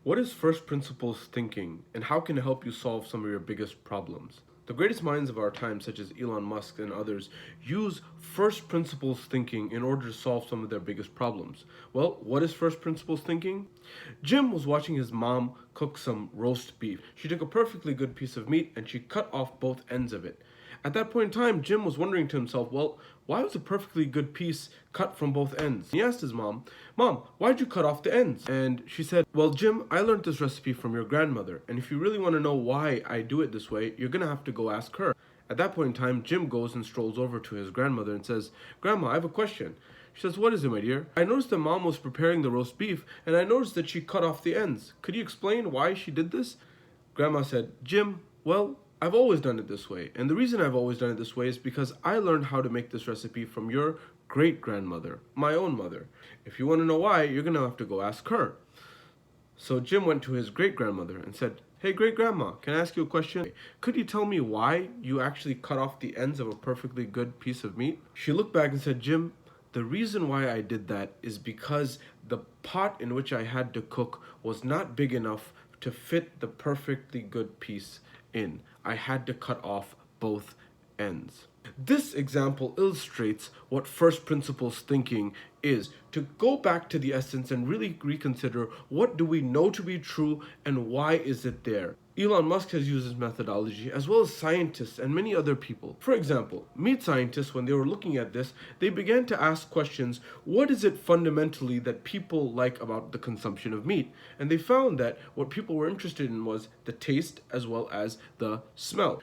What is first principles thinking, and how can it help you solve some of your biggest problems? The greatest minds of our time, such as Elon Musk and others, use first principles thinking in order to solve some of their biggest problems. Well, what is first principles thinking? Jim was watching his mom cook some roast beef. She took a perfectly good piece of meat and she cut off both ends of it. At that point in time, Jim was wondering to himself, well, why was a perfectly good piece cut from both ends? He asked his mom, Mom, why'd you cut off the ends? And she said, well, Jim, I learned this recipe from your grandmother, and if you really want to know why I do it this way, you're gonna have to go ask her. At that point in time, Jim goes and strolls over to his grandmother and says, Grandma, I have a question. She says, what is it, my dear? I noticed that Mom was preparing the roast beef, and I noticed that she cut off the ends. Could you explain why she did this? Grandma said, Jim, well, I've always done it this way. And the reason I've always done it this way is because I learned how to make this recipe from your great grandmother, my own mother. If you want to know why, you're going to have to go ask her. So Jim went to his great grandmother and said, Hey, great grandma, can I ask you a question? Could you tell me why you actually cut off the ends of a perfectly good piece of meat? She looked back and said, Jim, the reason why I did that is because the pot in which I had to cook was not big enough to fit the perfectly good piece in. I had to cut off both ends. This example illustrates what first principles thinking is, to go back to the essence and really reconsider what do we know to be true and why is it there. Elon Musk has used this methodology, as well as scientists and many other people. For example, meat scientists, when they were looking at this, they began to ask questions, what is it fundamentally that people like about the consumption of meat? And they found that what people were interested in was the taste as well as the smell.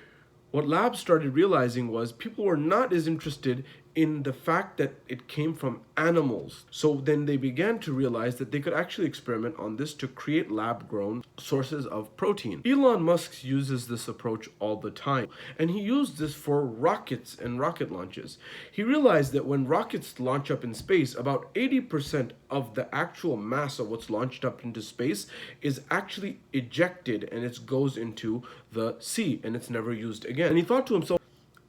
What labs started realizing was people were not as interested in the fact that it came from animals. So then they began to realize that they could actually experiment on this to create lab-grown sources of protein. Elon Musk uses this approach all the time, and he used this for rockets and rocket launches. He realized that when rockets launch up in space, about 80% of the actual mass of what's launched up into space is actually ejected, and it goes into the sea, and it's never used again. And he thought to himself,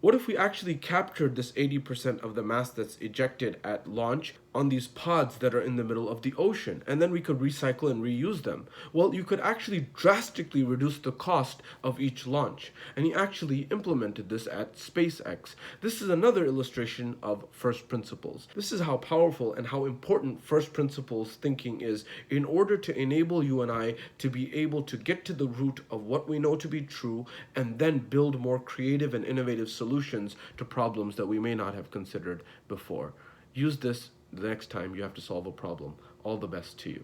what if we actually captured this 80% of the mass that's ejected at launch on these pods that are in the middle of the ocean, and then we could recycle and reuse them? Well, you could actually drastically reduce the cost of each launch. And he actually implemented this at SpaceX. This is another illustration of first principles. This is how powerful and how important first principles thinking is in order to enable you and I to be able to get to the root of what we know to be true and then build more creative and innovative solutions to problems that we may not have considered before. Use this the next time you have to solve a problem. All the best to you.